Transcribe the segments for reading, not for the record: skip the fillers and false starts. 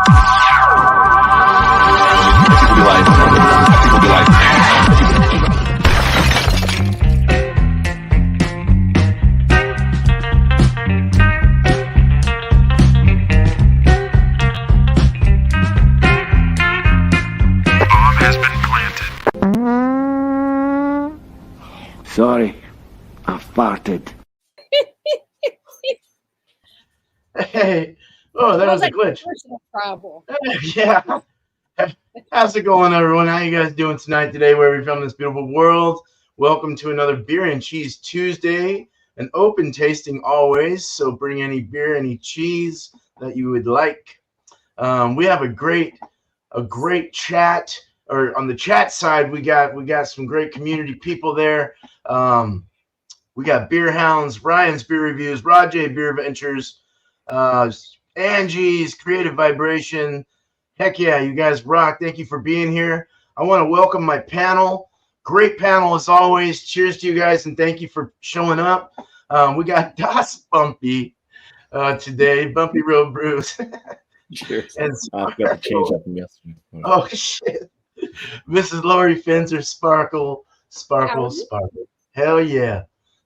People be like, sorry, I farted. Hey, oh, that was a glitch. Personal problem. Yeah. How's it going, everyone? How you guys doing tonight, today, wherever you're from this beautiful world? Welcome to another Beer and Cheese Tuesday, an open tasting always. So bring any beer, any cheese that you would like. We have a great chat. Or on the chat side, we got some great community people there. We got Beer Hounds, Ryan's Beer Reviews, Rajay Beer Ventures, Angie's Creative Vibration. Heck yeah, you guys rock. Thank you for being here. I want to welcome my panel. Great panel as always. Cheers to you guys, and thank you for showing up. We got Bumpy today, Bumpy Road Brews. Cheers. And I've got to change up from yesterday. Oh, shit. Mrs. Lori Fencer, Sparkle. Hell yeah.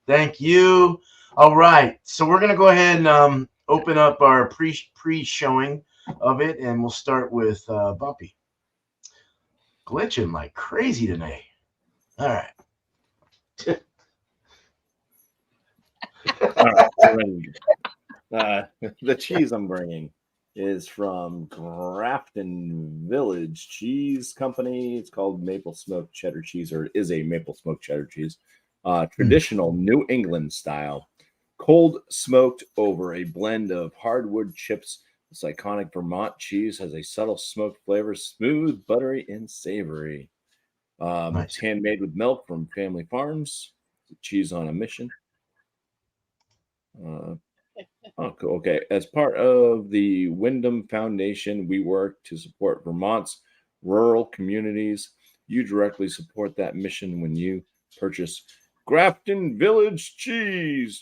Thank you. All right. So we're going to go ahead and open up our pre-showing of it, and we'll start with Bumpy. Glitching like crazy today. All right. All right. The cheese I'm bringing is from Grafton Village Cheese Company. It's called Maple Smoked Cheddar Cheese, or it is a Maple Smoked Cheddar Cheese. Traditional New England style. Cold smoked over a blend of hardwood chips. This iconic Vermont cheese has a subtle smoked flavor, smooth, buttery, and savory. Nice. It's handmade with milk from family farms. Cheese on a mission. Okay. As part of the Wyndham Foundation, we work to support Vermont's rural communities. You directly support that mission when you purchase Grafton Village cheese.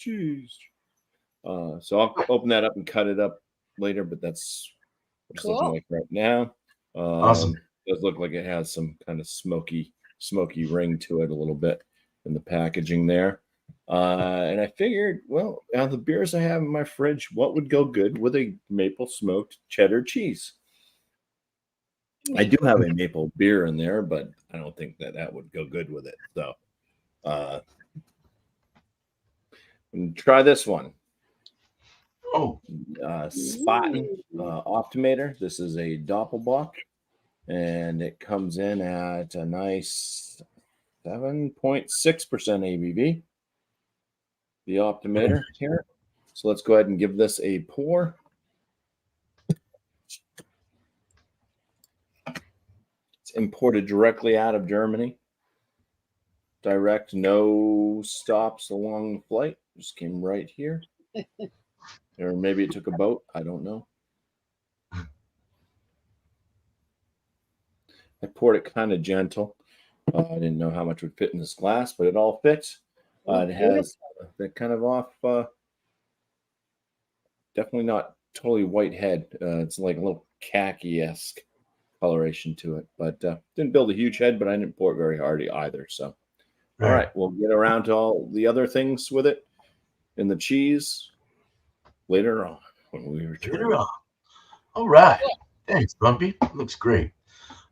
So I'll open that up and cut it up later, but that's what it's looking like right now. Awesome. It does look like it has some kind of smoky ring to it a little bit in the packaging there. And I figured, well, out of the beers I have in my fridge, what would go good with a maple smoked cheddar cheese? I do have a maple beer in there, but I don't think that would go good with it. So try this one. Oh, Spaten Optimator. This is a Doppelbock, and it comes in at a nice 7.6% ABV. The Optimator here. So let's go ahead and give this a pour. It's imported directly out of Germany. Direct, no stops along the flight. Just came right here. Or maybe it took a boat. I don't know. I poured it kind of gentle. I didn't know how much would fit in this glass, but it all fits. It has that kind of off, definitely not totally white head. It's like a little khaki-esque coloration to it, but didn't build a huge head, but I didn't pour it very hard either. So, all right, we'll get around to all the other things with it and the cheese later on when we return. later on. All right. Thanks, Bumpy. Looks great.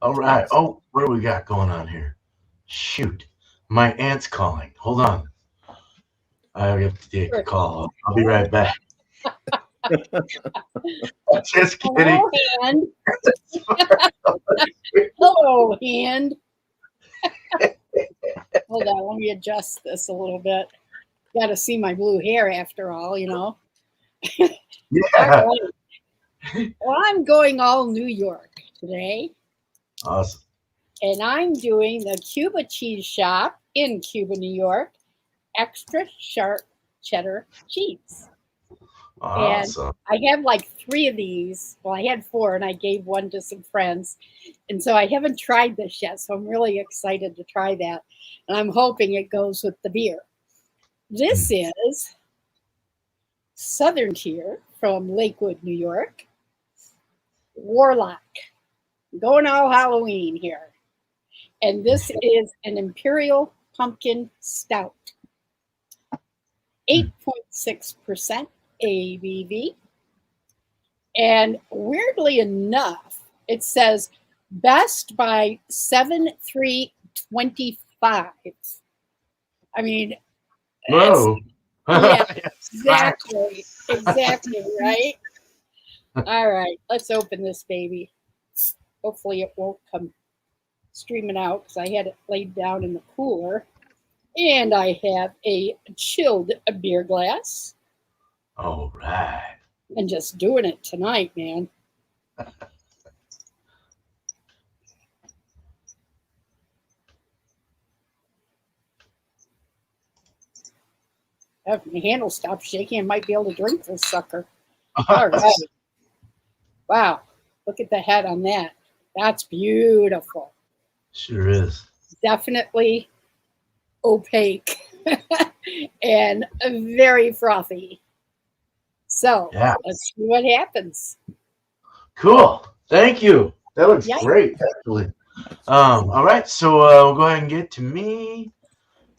All right. Oh, what do we got going on here? Shoot. My aunt's calling. Hold on. I have to take a call. I'll be right back. Just kidding. Hello, hand. Hello, hand. Hold on, let me adjust this a little bit. Got to see my blue hair after all, you know. Yeah. Well, I'm going all New York today. Awesome. And I'm doing the Cuba Cheese Shop in Cuba, New York. Extra sharp cheddar cheese. Awesome. And I have like 3 of these. Well, I had 4 and I gave one to some friends. And so I haven't tried this yet. So I'm really excited to try that. And I'm hoping it goes with the beer. This is Southern Tier from Lakewood, New York. Warlock. Going all Halloween here. And this is an Imperial Pumpkin Stout. 8.6% ABV. And weirdly enough, it says best by 7/3/25. I mean, Whoa. yeah, Yes. exactly, right? All right, let's open this baby. Hopefully it won't come streaming out because I had it laid down in the cooler. And I have a chilled beer glass. All right. And just doing it tonight, man. If my handle stops shaking, I might be able to drink this sucker. All right. Wow. Look at the head on that. That's beautiful. Sure is. Definitely opaque and very frothy. So Yeah. let's see what happens. Cool. Thank you. That looks Yeah. great, actually. All right, so we'll go ahead and get to me.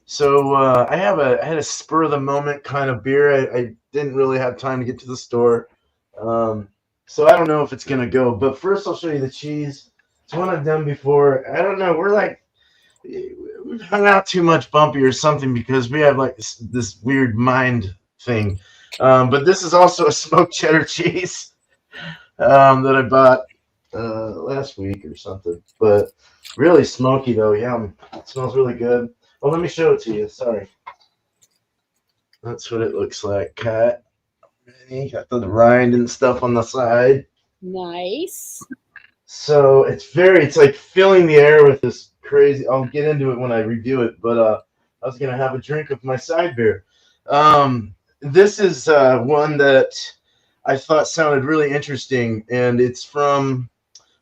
So I had a spur of the moment kind of beer. I didn't really have time to get to the store, so I don't know if it's gonna go. But first, I'll show you the cheese. It's one I've done before. I don't know. We've hung out too much, Bumpy, or something, because we have like this weird mind thing. But this is also a smoked cheddar cheese that I bought last week or something. But really smoky though. Yum. It smells really good. Oh, let me show it to you. Sorry. That's what it looks like. Cut. Ready? Got the rind and stuff on the side. Nice. So it's like filling the air with this crazy. I'll get into it when I review it, but I was gonna have a drink of my side beer. This is one that I thought sounded really interesting, and it's from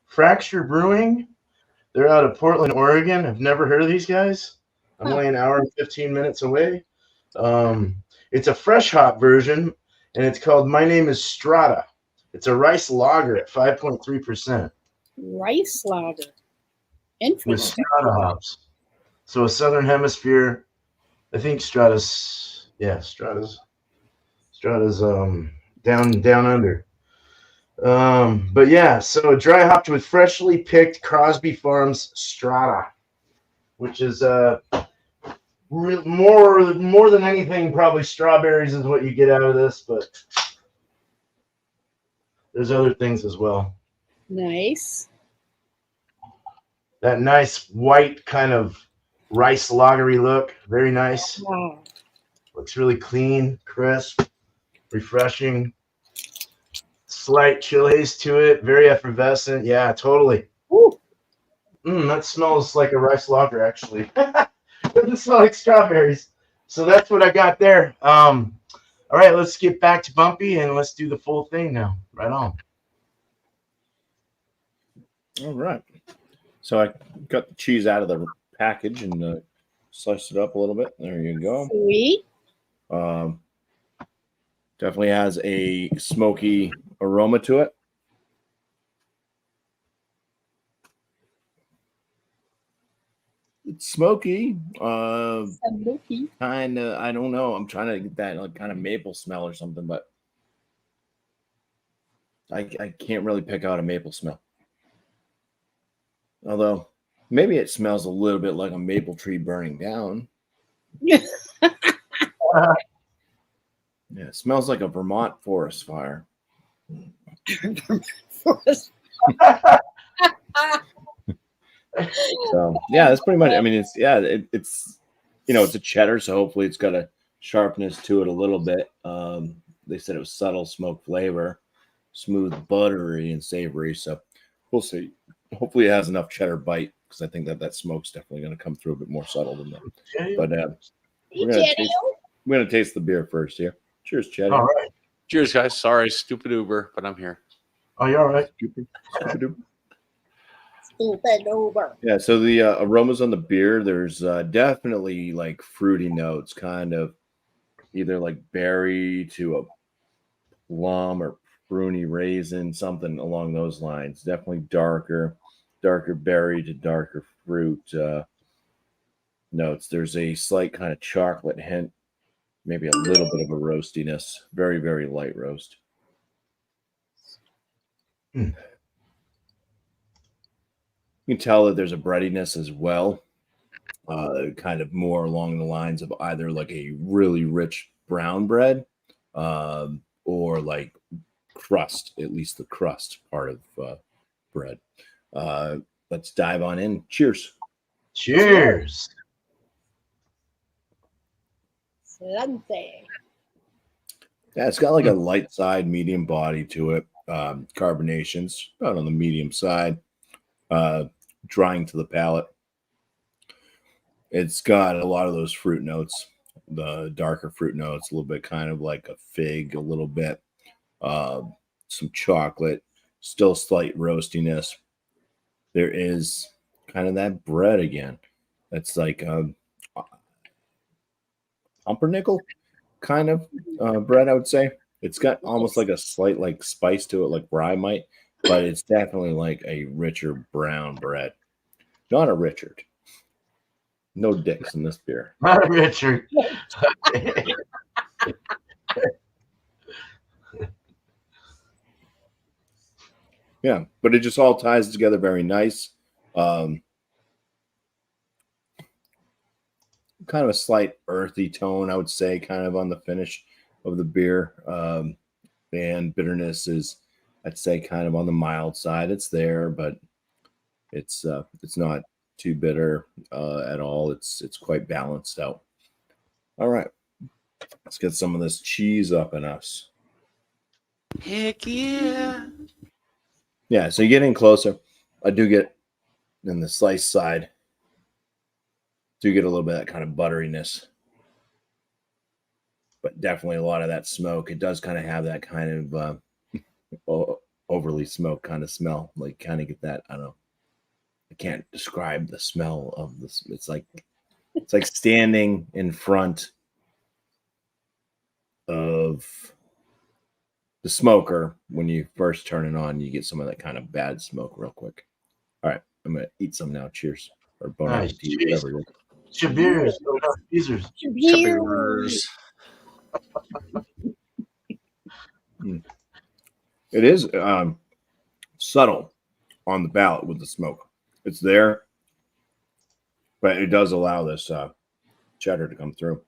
Fracture Brewing. They're out of Portland, Oregon. I've never heard of these guys. I'm only an hour and 15 minutes away. It's a fresh hop version, and it's called My Name is Strata. It's a rice lager at 5.3%. Rice lager. With Interesting. Strata hops. So a Southern Hemisphere, I think Strata's down under. But yeah, so dry hopped with freshly picked Crosby Farms Strata, which is more than anything, probably strawberries is what you get out of this, but there's other things as well. Nice. That nice white kind of rice lagery look, very nice. Wow. Looks really clean, crisp, refreshing. Slight chill haze to it, very effervescent. Yeah, totally. Ooh. That smells like a rice lager, actually. Doesn't smell like strawberries. So that's what I got there. All right, let's get back to Bumpy and let's do the full thing now. Right on. All right. So I got the cheese out of the package and sliced it up a little bit. There you go. Sweet. Definitely has a smoky aroma to it. It's smoky. Smoky. Kind of, I don't know. I'm trying to get that like kind of maple smell or something, but I can't really pick out a maple smell. Although maybe it smells a little bit like a maple tree burning down. Yeah, it smells like a Vermont forest fire. So yeah, that's pretty much. I mean, it's it's a cheddar, so hopefully it's got a sharpness to it a little bit. They said it was subtle smoke flavor, smooth, buttery, and savory. So we'll see. Hopefully it has enough cheddar bite because I think that smoke's definitely going to come through a bit more subtle than that. But we're gonna taste the beer first here. Cheers, Chadeo. All right. Cheers, guys. Sorry, stupid Uber, but I'm here. Oh, you're all right. Stupid Uber. Stupid Uber. Yeah, so the aromas on the beer, there's definitely like fruity notes, kind of either like berry to a plum or pruny raisin, something along those lines. Definitely darker berry to darker fruit notes. There's a slight kind of chocolate hint, maybe a little bit of a roastiness. Very, very light roast. Hmm. You can tell that there's a breadiness as well, kind of more along the lines of either like a really rich brown bread or like crust, at least the crust part of bread. Let's dive on in. Cheers. Cheers. Excelente. Yeah, it's got like a light side, medium body to it. Carbonations about on the medium side, drying to the palate. It's got a lot of those fruit notes, the darker fruit notes, a little bit kind of like a fig, a little bit, some chocolate, still slight roastiness. There is kind of that bread again. That's like pumpernickel kind of bread, I would say. It's got almost like a slight like spice to it, like rye might, but it's definitely like a richer brown bread. Not a Richard. No dicks in this beer. Not Richard. Yeah, but it just all ties together very nice. Kind of a slight earthy tone, I would say, kind of on the finish of the beer. And bitterness is, I'd say, kind of on the mild side. It's there, but it's not too bitter at all. It's quite balanced out. All right, let's get some of this cheese up in us. Heck yeah. Yeah, so you get in closer. I do get in the slice side. Do get a little bit of that kind of butteriness, but definitely a lot of that smoke. It does kind of have that kind of overly smoked kind of smell. Like kind of get that. I don't know. I can't describe the smell of this. It's like standing in front of the smoker when you first turn it on. You get some of that kind of bad smoke real quick. All right, I'm gonna eat some now. Cheers or bon Nice. appetit, Cheers. whatever it is. Cheers. Cheers. Cheers. It is subtle on the palate with the smoke. It's there, but it does allow this cheddar to come through.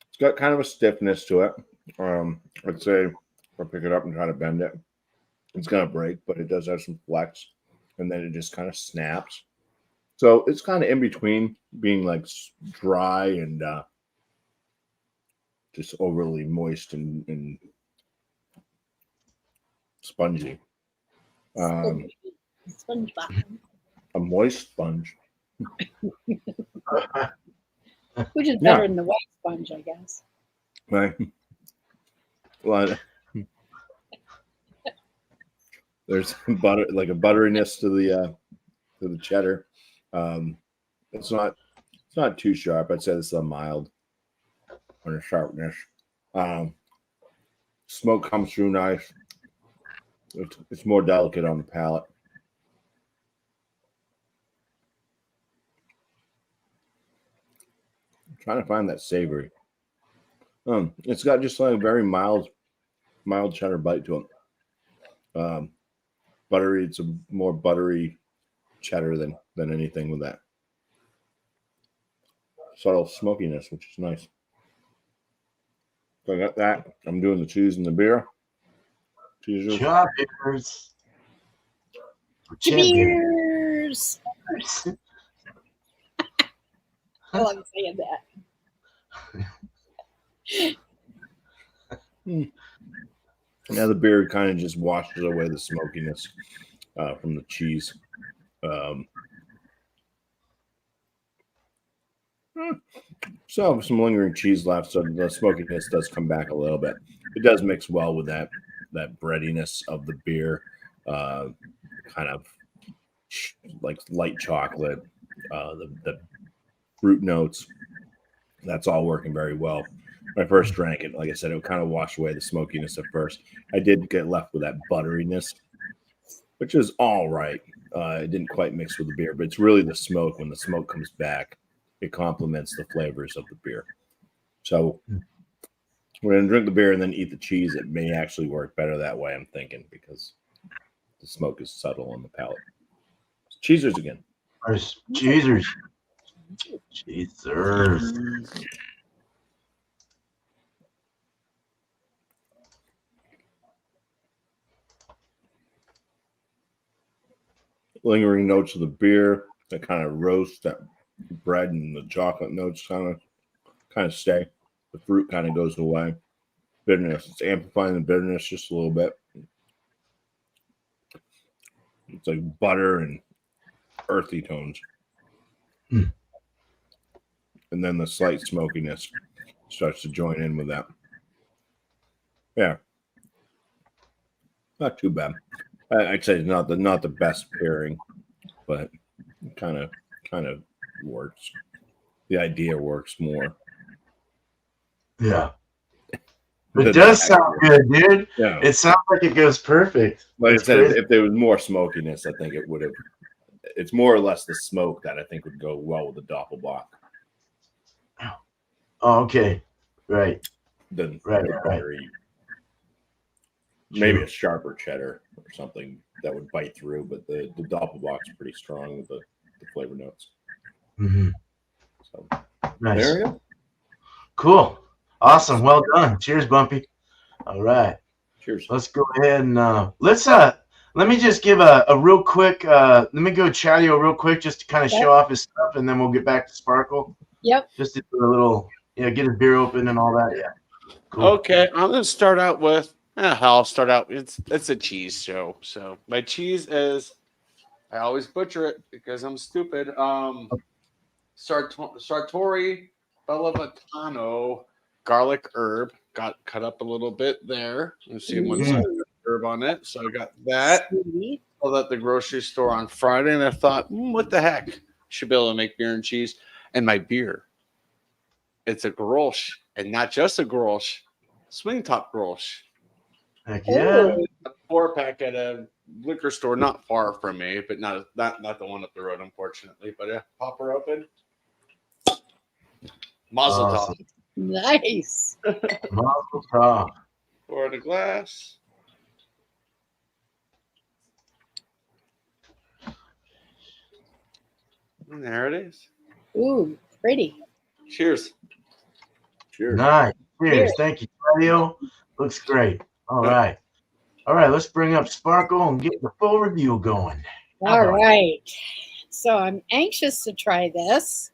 It's got kind of a stiffness to it. I'd say if I pick it up and try to bend it, it's going to break, but it does have some flex, and then it just kind of snaps. So it's kind of in between being like dry and just overly moist and spongy. SpongeBob. A moist sponge. Which is better than the white sponge, I guess. Right. Well, there's butter, like a butteriness to the cheddar. It's not too sharp. I'd say this is a mild on a sharpness. Smoke comes through nice. It's more delicate on the palate. I'm trying to find that savory. It's got just like a very mild cheddar bite to it. Buttery. It's a more buttery cheddar than anything with that subtle smokiness, which is nice. So I got that. I'm doing the cheese and the beer. Cheers. Cheers. Cheers! I love saying that. Now the beer kind of just washes away the smokiness from the cheese. So some lingering cheese left, so the smokiness does come back a little bit. It does mix well with that breadiness of the beer, kind of like light chocolate, the fruit notes, That's all working very well. When I first drank it, like I said, it kind of washed away the smokiness at first. I did get left with that butteriness, which is all right. It didn't quite mix with the beer, but it's really the smoke. When the smoke comes back, it complements the flavors of the beer. So we're going to drink the beer and then eat the cheese. It may actually work better that way, I'm thinking, because the smoke is subtle on the palate. Cheesers again. Cheesers. Cheesers. Lingering notes of the beer that kind of roast that bread, and the chocolate notes kind of stay. The fruit kind of goes away. Bitterness, it's amplifying the bitterness just a little bit. It's like butter and earthy tones. And then the slight smokiness starts to join in with that. Yeah. Not too bad. I'd say it's not the best pairing, but kind of works. The idea works more. Yeah. It does sound good, dude. Yeah. It sounds like it goes perfect. Like I That's said, crazy. if there was more smokiness, I think it would have. It's more or less the smoke that I think would go well with the Doppelbock. Oh, okay. Right. Than Right, the right. buttery, maybe True. a sharper cheddar or something that would bite through, but the Doppelbock's pretty strong with the flavor notes. Mm-hmm. So Nice. there we go. Cool. Awesome. Well done. Cheers, Bumpy. All right. Cheers. Let's go ahead and let me just give a real quick let me go Chadeo real quick just to kind of show off his stuff, and then we'll get back to Sparkle. Yep. Just to do a little, get his beer open and all that. Yeah. Cool. Okay, I'm gonna start out with. I'll start out. It's a cheese show, so my cheese is. I always butcher it because I'm stupid. Sartori Bellavattano garlic herb got cut up a little bit there. You see one herb on it, so I got that. Sweet. Sold at the grocery store on Friday, and I thought, what the heck? Should be able to make beer and cheese. And my beer, it's a Grolsch, and not just a Grolsch, swing top Grolsch. Heck yeah. A 4-pack at a liquor store not far from me, but not the one up the road, unfortunately. But yeah, pop her open. Mazel tov. Awesome. Nice. Mazel tov. Pour the glass. And there it is. Ooh, pretty. Cheers. Cheers. Nice. Cheers. Cheers. Thank you, Chadeo. Looks great. All right. All right. Let's bring up Sparkle and get the full review going. All right. So I'm anxious to try this.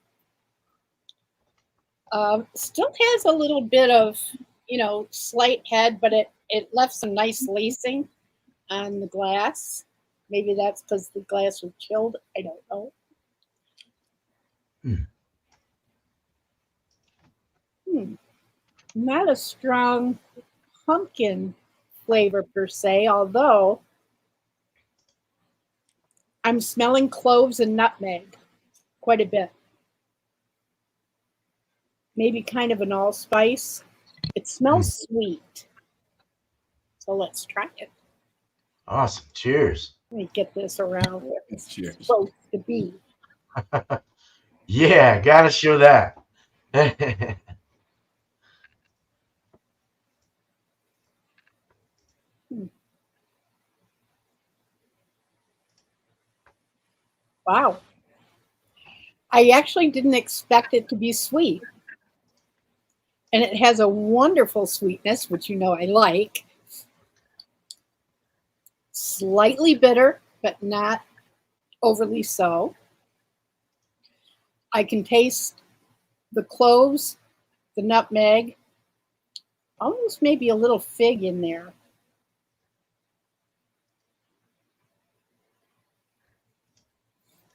Still has a little bit of, slight head, but it left some nice lacing on the glass. Maybe that's because the glass was chilled. I don't know. Not a strong pumpkin flavor per se, although I'm smelling cloves and nutmeg quite a bit. Maybe kind of an allspice. It smells sweet. So let's try it. Awesome. Cheers. Let me get this around where it's Cheers. supposed to be. Yeah, gotta show that. Wow. I actually didn't expect it to be sweet. And it has a wonderful sweetness, which I like. Slightly bitter, but not overly so. I can taste the cloves, the nutmeg, almost maybe a little fig in there.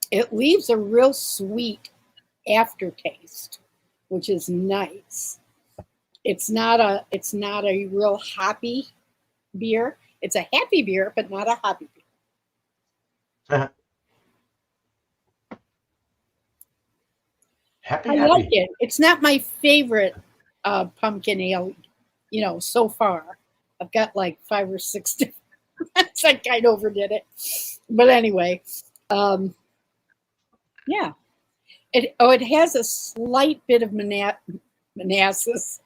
It leaves a real sweet aftertaste, which is nice. It's not a real hoppy beer. It's a happy beer, but not a hoppy beer. Happy, I happy. like it. It's not my favorite pumpkin ale, so far. I've got like 5 or 6 different ones. I kind of overdid it. But anyway, yeah. It has a slight bit of molasses,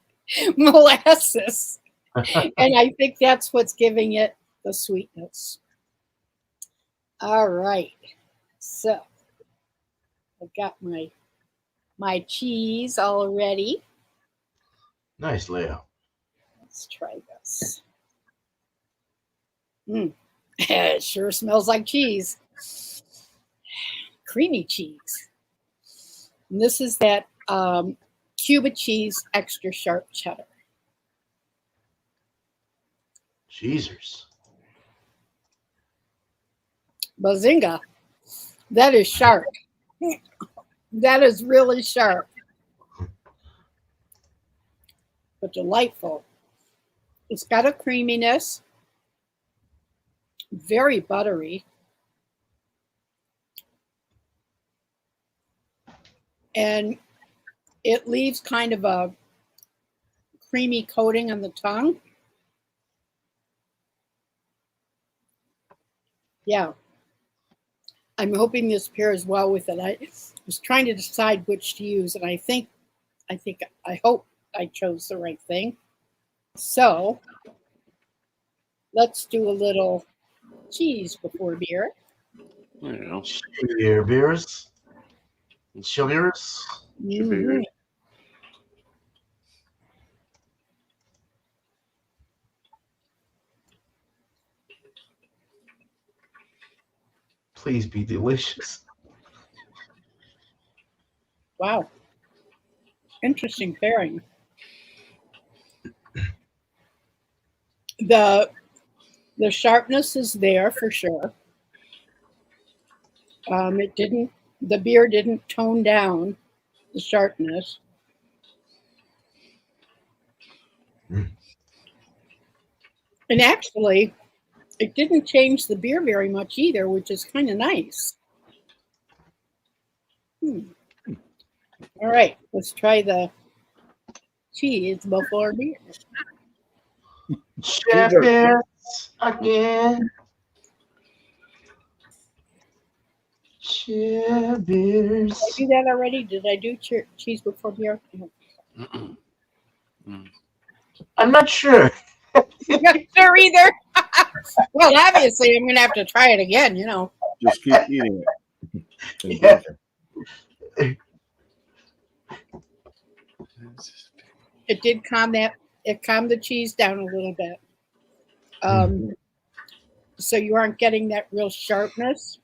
molasses. And I think that's what's giving it the sweetness. All right. So I've got my cheese all ready. Nice layout. Let's try this. It sure smells like cheese. Creamy cheese. And this is that Cuba cheese extra sharp cheddar. Cheesers. Bazinga. That is sharp. That is really sharp. But delightful. It's got a creaminess. Very buttery. And it leaves kind of a creamy coating on the tongue. Yeah. I'm hoping this pairs well with it. I was trying to decide which to use, and I hope I chose the right thing. So let's do a little cheese before beer. Beers. Cheers. Mhm. Please be delicious. Wow. Interesting pairing. The sharpness is there for sure. The beer didn't tone down the sharpness. And actually, it didn't change the beer very much either, which is kind of nice. All right, let's try the cheese before beer. Cheers again. Cheers. Did I do that already? Did I do cheese before beer? I'm not sure. Not sure either. Well, obviously, I'm going to have to try it again, Just keep eating it. Yeah. It did calm the cheese down a little bit. So you aren't getting that real sharpness.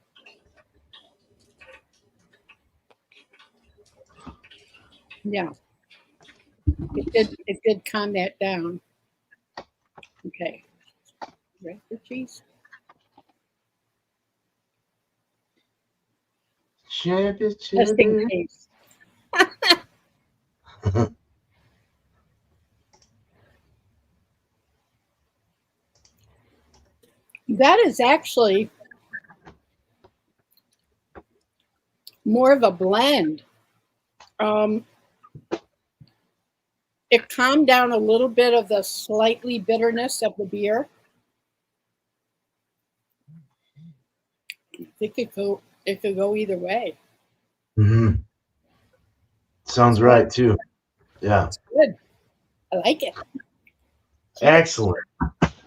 Yeah. It did calm that down. Okay. Ready for cheese? Testing taste. That is actually more of a blend. It calmed down a little bit of the slightly bitterness of the beer. I think it could go either way. Mm-hmm. Sounds right too. Yeah. It's good. I like it. Excellent.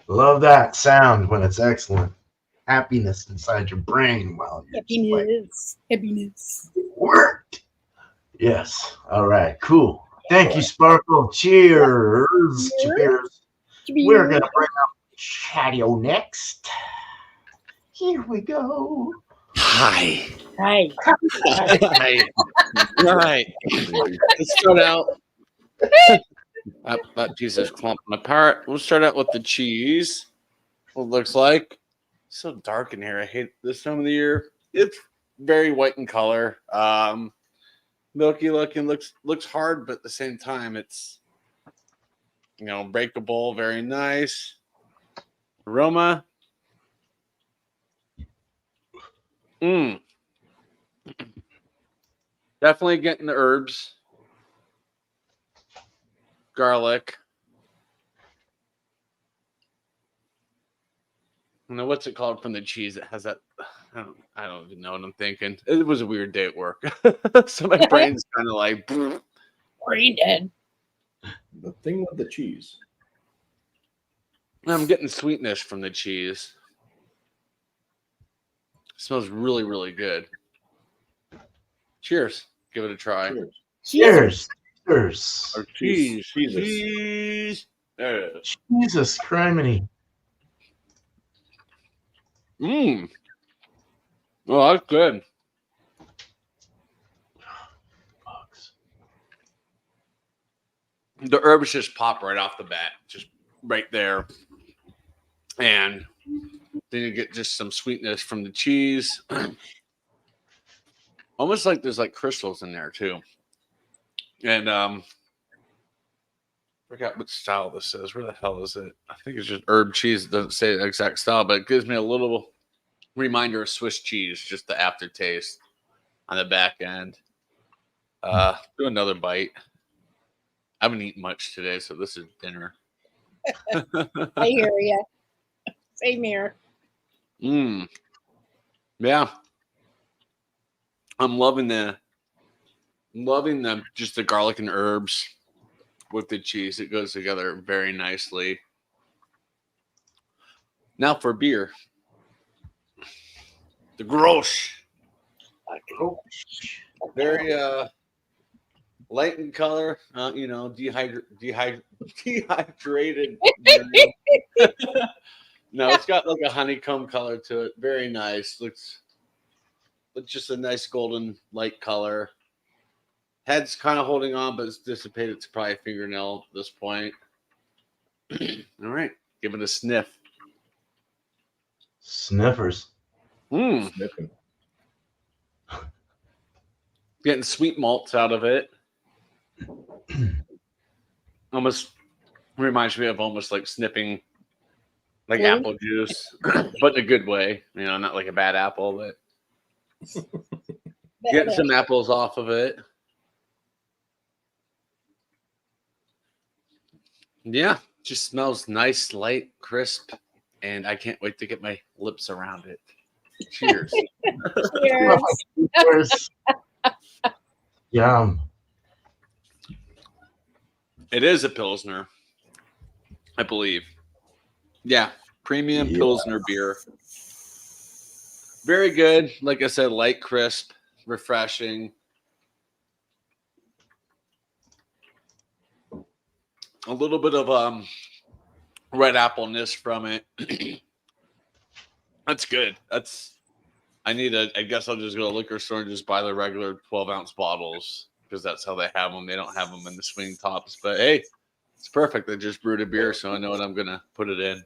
Love that sound when it's excellent. Happiness inside your brain while you're Happiness. worked. Yes. All right. Cool. Thank you, Sparkle. Cheers. Cheers. We're gonna bring up Chadeo next. Here we go. Hi. Hi. Hi. Right. Let's start out. Jesus, clump my part. We'll start out with the cheese. What it looks like. So dark in here. I hate this time of the year. It's very white in color. Milky looking, looks hard, but at the same time, it's breakable, very nice. Aroma. Definitely getting the herbs, garlic. I don't know what's it called from the cheese that has that. I don't even know what I'm thinking. It was a weird day at work, so my brain's kind of like. Brain dead. The thing with the cheese. I'm getting sweetness from the cheese. Smells really, really good. Cheers. Give it a try. Cheers. Cheers. Cheers. Or cheese. Jesus. Cheese. There it is. Jesus criminy. Mmm. Oh, that's good. Bugs. The herbs just pop right off the bat, just right there. And then you get just some sweetness from the cheese. Almost like there's like crystals in there too. And forgot what style this is. Where the hell is it? I think it's just herb cheese. It doesn't say the exact style, but it gives me a little reminder of Swiss cheese, just the aftertaste on the back end. Do another bite. I haven't eaten much today, so this is dinner. I hear you. Same here. Yeah. I'm loving the just the garlic and herbs with the cheese. It goes together very nicely. Now for beer. The Grosch. Very light in color, dehydrated. No, it's got like a honeycomb color to it. Very nice. Looks just a nice golden light color. Head's kind of holding on, but it's dissipated to probably a fingernail at this point. All right, give it a sniff. Sniffers. Sniffing. Getting sweet malts out of it. Almost reminds me of almost like snipping like apple juice, but in a good way. Not like a bad apple, but getting some apples off of it. Yeah, just smells nice, light, crisp, and I can't wait to get my lips around it. Cheers. Cheers. Cheers. Yum. It is a Pilsner, I believe. Yeah, premium Pilsner beer. Very good. Like I said, light, crisp, refreshing. A little bit of red appleness from it. That's good. I guess I'll just go to the liquor store and just buy the regular 12-ounce bottles because that's how they have them. They don't have them in the swing tops. But hey, it's perfect. I just brewed a beer, so I know what I'm going to put it in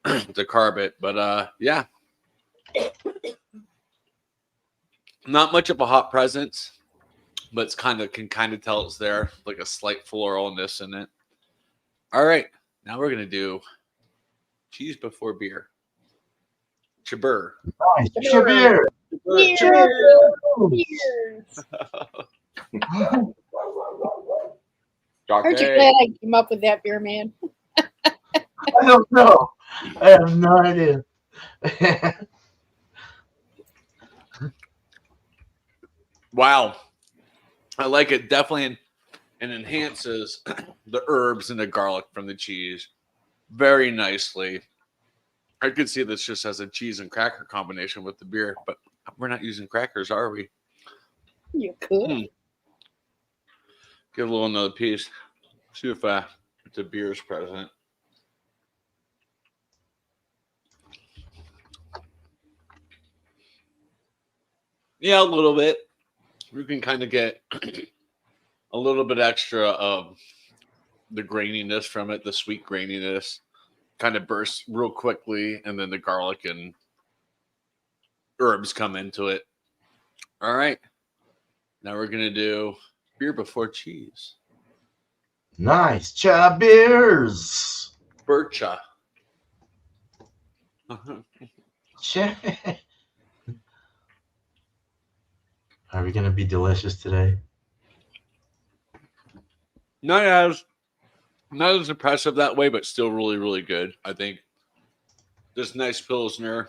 to carb it. But yeah. Not much of a hot presence, but it's can kind of tell it's there, like a slight floralness in it. All right, now we're gonna do cheese before beer. Chabur. Nice. Cheers. Cheers. Dark Aren't you A. glad I came up with that, beer man? I don't know. I have no idea. Wow, I like it. Definitely, and enhances the herbs and the garlic from the cheese very nicely. I could see this just as a cheese and cracker combination with the beer, but we're not using crackers, are we? You could. Give a little another piece. See if the beer is present. Yeah, a little bit. We can kind of get a little bit extra of the graininess from it, the sweet graininess kind of bursts real quickly, and then the garlic and herbs come into it. All right. Now we're going to do beer before cheese. Nice. Beers. Bircha. Are we gonna be delicious today? Not as impressive that way, but still really, really good. I think this nice Pilsner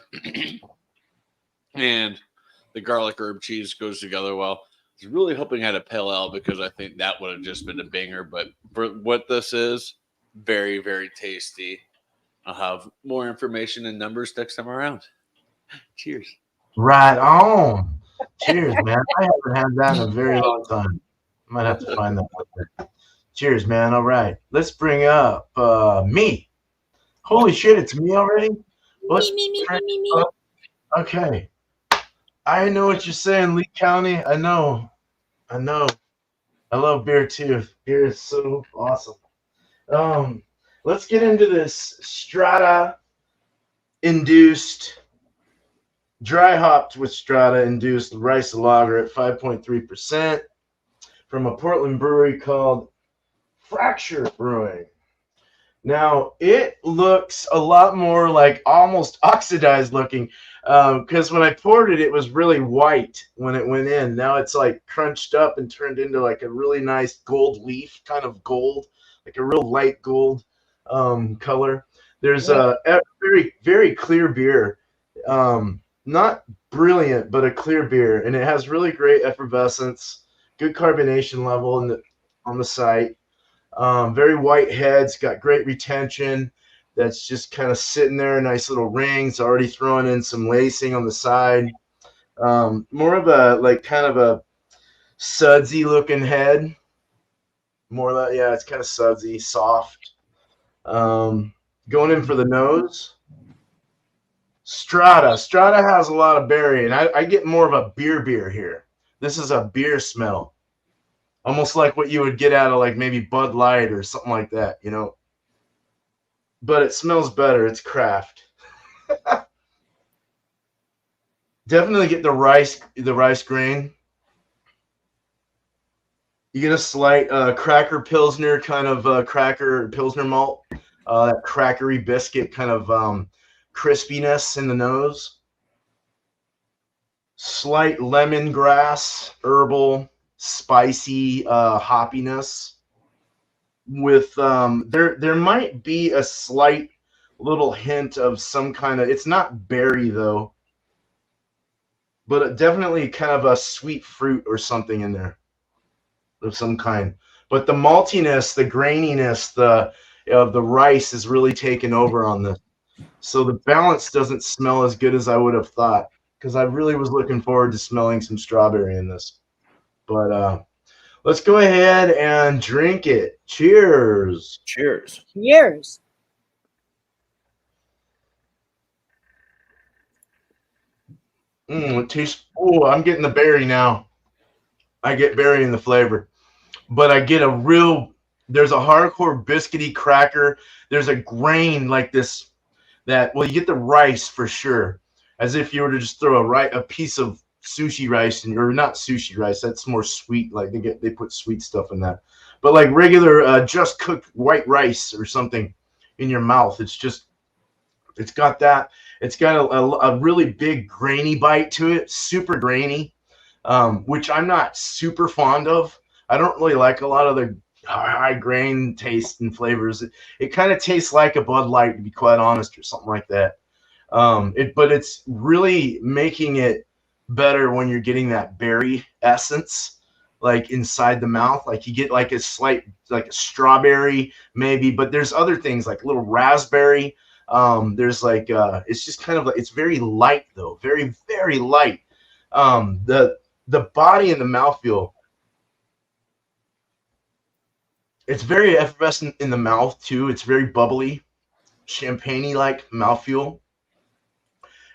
and the garlic herb cheese goes together well. I was really hoping I had a pale ale because I think that would have just been a banger. But for what this is, very, very tasty. I'll have more information and numbers next time around. Cheers. Right on. Cheers, man. I haven't had that in a very long time. I might have to find that out there. Cheers, man. All right. Let's bring up me. Holy shit, it's me already? Let's Me. Okay. I know what you're saying, Lee County. I know. I love beer too. Beer is so awesome. Let's get into this Strata induced, dry hopped with Strata induced rice lager at 5.3% from a Portland brewery called Fracture Brewing. Now, it looks a lot more like almost oxidized looking because when I poured it, it was really white when it went in. Now it's like crunched up and turned into like a really nice gold leaf, kind of gold, like a real light gold color. There's a very, very clear beer. Not brilliant, but a clear beer. And it has really great effervescence, good carbonation level on the site. Very white heads, got great retention. That's just kind of sitting there, nice little rings, already throwing in some lacing on the side. More of a like kind of a sudsy looking head. More of that, yeah, it's kind of sudsy, soft. Going in for the nose. Strata has a lot of berry, and I get more of a beer here. This is a beer smell. Almost like what you would get out of like maybe Bud Light or something like that, you know. But it smells better. It's craft. Definitely get the rice grain. You get a slight cracker pilsner kind of cracker pilsner malt, that crackery biscuit kind of crispiness in the nose. Slight lemongrass, herbal, spicy hoppiness. With there might be a slight little hint of some kind of, it's not berry though, but definitely kind of a sweet fruit or something in there of some kind. But the maltiness, the graininess, of the rice is really taken over on this. So the balance doesn't smell as good as I would have thought, because I really was looking forward to smelling some strawberry in this. But let's go ahead and drink it. Cheers. Cheers. Years. It tastes. Oh, I'm getting the berry now. I get berry in the flavor, but I get a real. There's a hardcore biscuity cracker. There's a grain like this. Well, you get the rice for sure, as if you were to just throw a piece of sushi rice, or not sushi rice. That's more sweet. Like they put sweet stuff in that, but like regular just cooked white rice or something in your mouth. It's got that. It's got a really big grainy bite to it, super grainy, which I'm not super fond of. I don't really like a lot of the high grain taste and flavors. It kind of tastes like a Bud Light, to be quite honest, or something like that. But it's really making it better when you're getting that berry essence, like inside the mouth. Like you get like a slight, like a strawberry maybe, but there's other things like little raspberry. There's like it's just kind of like, it's very light though, very, very light. The body and the mouthfeel, it's very effervescent in the mouth too. It's very bubbly, champagne-y like mouthfeel.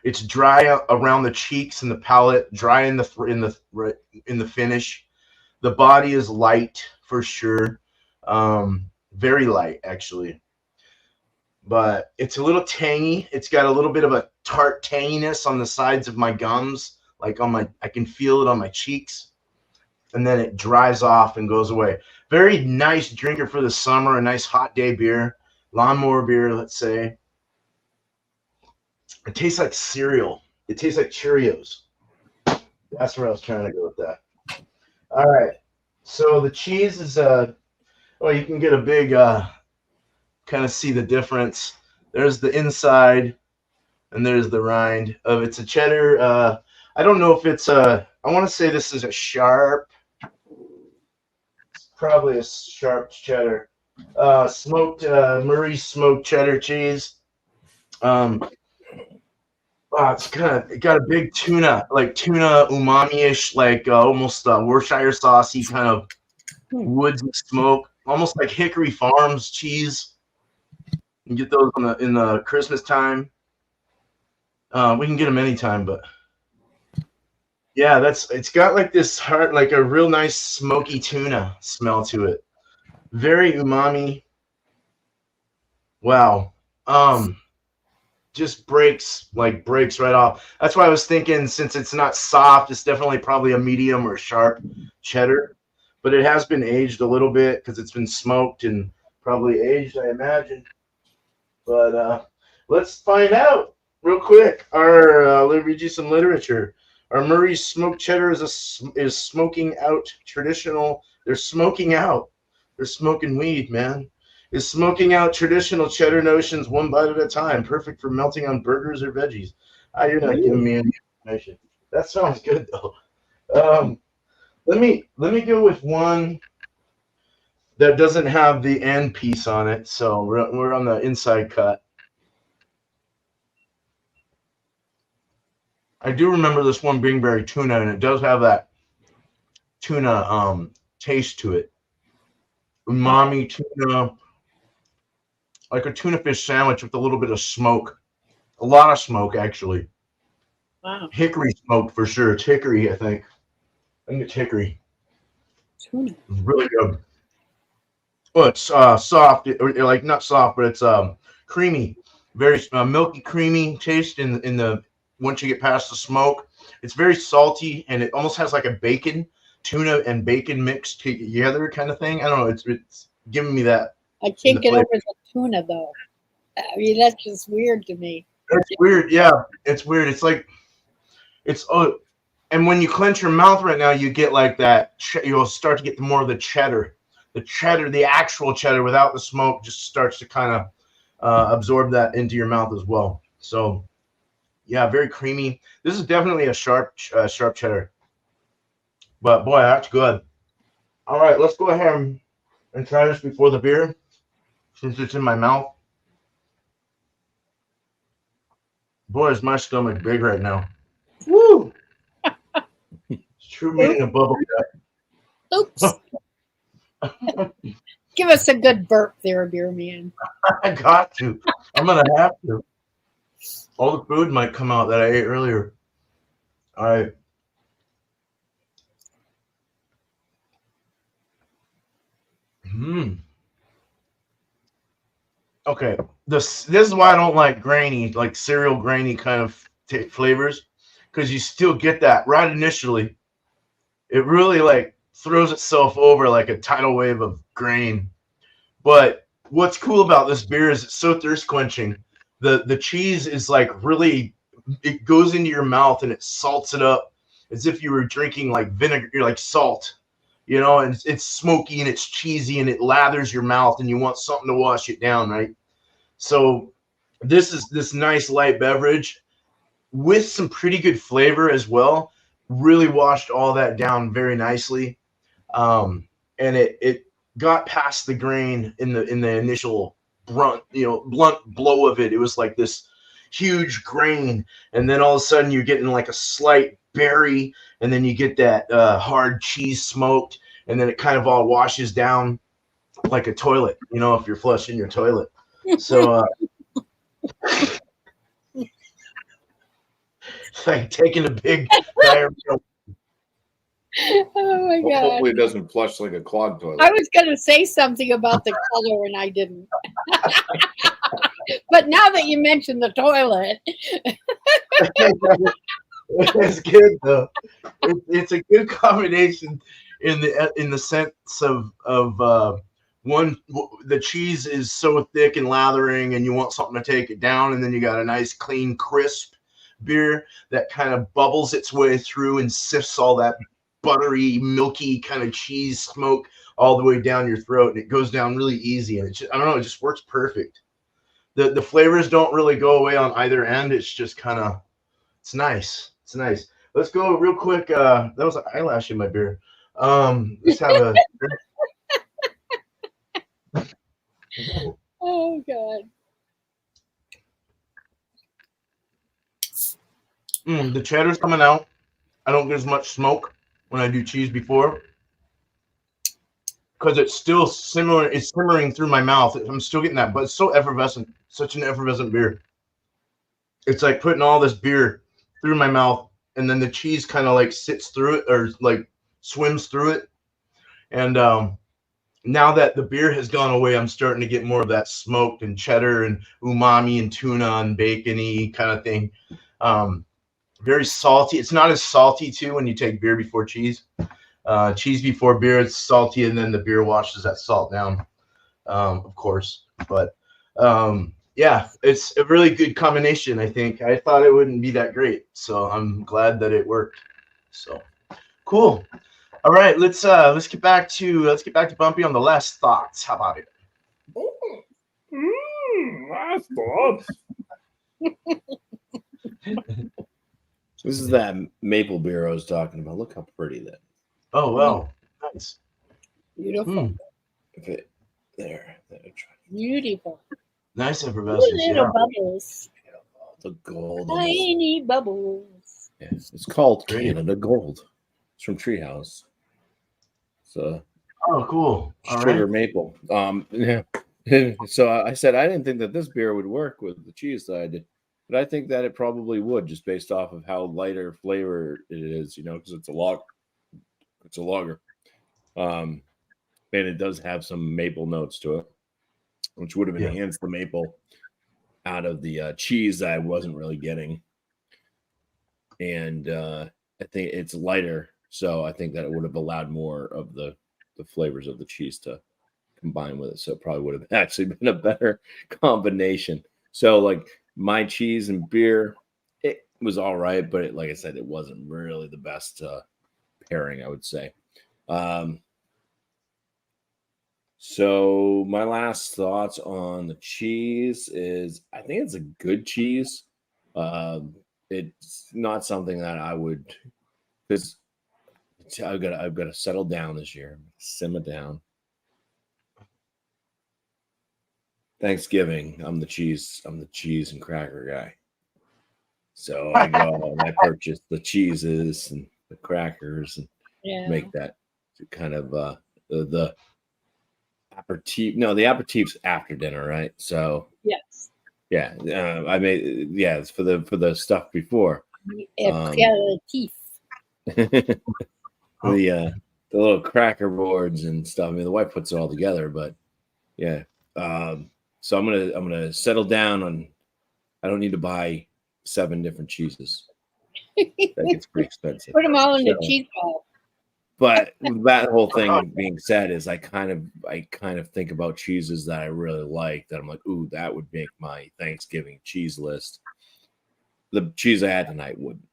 It's dry around the cheeks and the palate, dry in the finish. The body is light for sure, very light actually. But it's a little tangy. It's got a little bit of a tart tanginess on the sides of my gums, like I can feel it on my cheeks, and then it dries off and goes away. Very nice drinker for the summer, a nice hot day beer, lawnmower beer, let's say. It tastes like cereal. It tastes like Cheerios. That's where I was trying to go with that. All right. So the cheese is well, you can get a big kind of see the difference. There's the inside and there's the rind of it's a cheddar. I don't know if it's I want to say this is a sharp, probably a sharp cheddar. Smoked Murray smoked cheddar cheese. It's it got a big tuna, like tuna umami-ish, like almost Worcestershire saucy kind of woodsy smoke, almost like Hickory Farms cheese. You can get those in the Christmas time. We can get them anytime, but yeah, it's got like this heart, like a real nice smoky tuna smell to it. Very umami. Wow. Just breaks right off. That's why I was thinking, since it's not soft, it's definitely probably a medium or sharp cheddar, but it has been aged a little bit because it's been smoked and probably aged, I imagine. But let's find out real quick. Let me read you some literature. Our Murray smoked cheddar is smoking out traditional. They're smoking out. They're smoking weed, man. Is smoking out traditional cheddar notions one bite at a time, perfect for melting on burgers or veggies. You're not giving me any information. That sounds good though. Let me go with one that doesn't have the end piece on it, so we're on the inside cut. I do remember this one being very tuna, and it does have that tuna taste to it. Umami tuna, like a tuna fish sandwich with a little bit of smoke. A lot of smoke, actually. Wow. Hickory smoke for sure. It's hickory, I think. I think it's hickory. Tuna. It's really good. Well, it's soft, like not soft, but it's creamy, very milky, creamy taste in the once you get past the smoke. It's very salty, and it almost has like a tuna and bacon mixed together kind of thing. I don't know. It's giving me that. I can't get over the tuna though. I mean, that's just weird to me. It's weird, yeah. It's weird. It's like and when you clench your mouth right now, you get like that. You'll start to get more of the cheddar. The actual cheddar without the smoke just starts to kind of absorb that into your mouth as well. So, yeah, very creamy. This is definitely a sharp cheddar. But boy, that's good. All right, let's go ahead and try this before the beer, since it's in my mouth. Boy, is my stomach big right now. Woo! It's true meaning of bubble gut. Oops. Give us a good burp there, beer man. I got to. I'm gonna have to. All the food might come out that I ate earlier. All right. Okay. This is why I don't like grainy, like cereal grainy kind of flavors, because you still get that right initially. It really like throws itself over like a tidal wave of grain. But what's cool about this beer is it's so thirst quenching. The cheese is like really, it goes into your mouth and it salts it up as if you were drinking like vinegar, like salt, and it's smoky and it's cheesy and it lathers your mouth and you want something to wash it down, right? So this is this nice light beverage with some pretty good flavor as well. Really washed all that down very nicely. And it got past the grain in the initial blunt blow of it. It was like this huge grain, and then all of a sudden you're getting like a slight berry, and then you get that hard cheese smoked, and then it kind of all washes down like a toilet, if you're flushing your toilet. So it's like taking a big diarrhea. Oh my god! Hopefully, it doesn't flush like a clogged toilet. I was going to say something about the color, and I didn't. But now that you mentioned the toilet, it's good though. It's a good combination in the sense of one. The cheese is so thick and lathering, and you want something to take it down, and then you got a nice clean crisp beer that kind of bubbles its way through and sifts all that buttery, milky kind of cheese smoke all the way down your throat, and it goes down really easy. And I don't know, it just works perfect. The flavors don't really go away on either end. It's just kind of, it's nice. It's nice. Let's go real quick. That was an eyelash in my beer. Let's have a. Oh God. The cheddar's coming out. I don't get as much smoke when I do cheese before because it's still similar. It's simmering through my mouth. I'm still getting that, but it's so effervescent. Such an effervescent beer. It's like putting all this beer through my mouth, and then the cheese kind of like sits through it or like swims through it. And now that the beer has gone away, I'm starting to get more of that smoked and cheddar and umami and tuna and bacony kind of thing. Very salty. It's not as salty too when you take beer before cheese. Cheese before beer, it's salty, and then the beer washes that salt down, of course. But yeah, it's a really good combination. I think I thought it wouldn't be that great, so I'm glad that it worked. So cool. All right, let's get back to Bumpy on the last thoughts. How about it? Last thoughts. This is that maple beer I was talking about. Look how pretty that. Oh wow, nice. Beautiful. There. Beautiful. Nice effervescence. Little bubbles. The gold. Tiny bubbles. Yes, it's called Great. Canada Gold. It's from Treehouse. So Oh, cool. All sugar right. maple. Yeah. So I said I didn't think that this beer would work with the cheese that I did, but I think that it probably would, just based off of how lighter flavor it is, because it's a lager. It's a lager. And it does have some maple notes to it, which would have enhanced the maple out of the cheese that I wasn't really getting. And I think it's lighter, so I think that it would have allowed more of the flavors of the cheese to combine with it. So it probably would have actually been a better combination. So like my cheese and beer, it was all right, but like I said, it wasn't really the best pairing, I would say. So my last thoughts on the cheese is I think it's a good cheese. It's not something that I would, because I've got to settle down this year, simmer down. Thanksgiving, I'm the cheese and cracker guy. So I go and I purchase the cheeses and the crackers and make that kind of the aperitif. No, the aperitif's after dinner, right? So yes. Yeah, I made it's for the stuff before. Aperitif. The little cracker boards and stuff. I mean, the wife puts it all together, but yeah. So I'm gonna settle down on. I don't need to buy 7 different cheeses. That gets pretty expensive. Put them all in the cheese ball. But that whole thing being said, is I kind of think about cheeses that I really like, that I'm like, ooh, that would make my Thanksgiving cheese list. The cheese I had tonight wouldn't.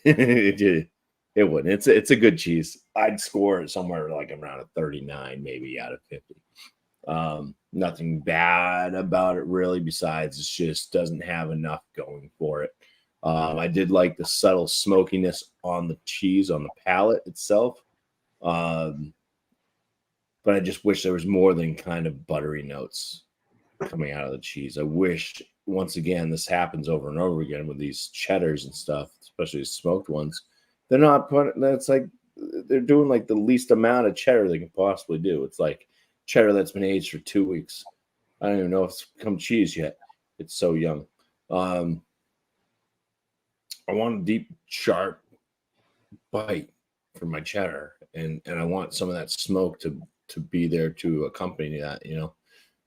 It wouldn't. It's a good cheese. I'd score it somewhere like around a 39, maybe out of 50. Nothing bad about it really, besides it just doesn't have enough going for it. I did like the subtle smokiness on the cheese, on the palate itself. But I just wish there was more than kind of buttery notes coming out of the cheese. I wish, once again, this happens over and over again with these cheddars and stuff, especially smoked ones. They're not putting, that's like, they're doing like the least amount of cheddar they can possibly do. It's like cheddar that's been aged for 2 weeks. I don't even know if it's become cheese yet. It's so young. I want a deep, sharp bite for my cheddar, and I want some of that smoke to be there to accompany that,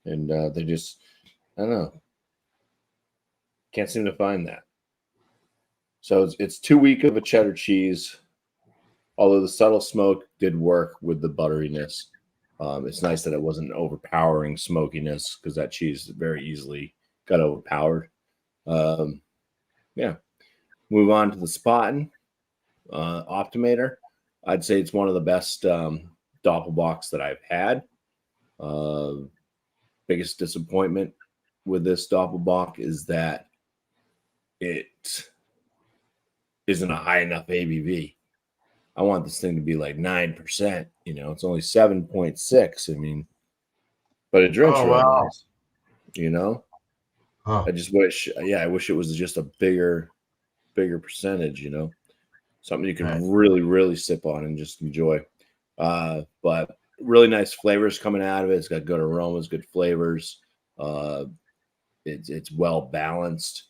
and they just, I don't know, can't seem to find that. So it's too weak of a cheddar cheese, although the subtle smoke did work with the butteriness. It's nice that it wasn't overpowering smokiness, because that cheese very easily got overpowered. Yeah. Move on to the Spaten Optimator. I'd say it's one of the best Doppelbocks that I've had. Biggest disappointment with this Doppelbock is that it isn't a high enough ABV. I want this thing to be like 9%. It's only 7.6. I mean, but it drinks Oh, really wow. nice. Huh. I just wish, I wish it was just a bigger percentage, something you could Right. really, really sip on and just enjoy. But really nice flavors coming out of it. It's got good aromas, good flavors. It's well balanced.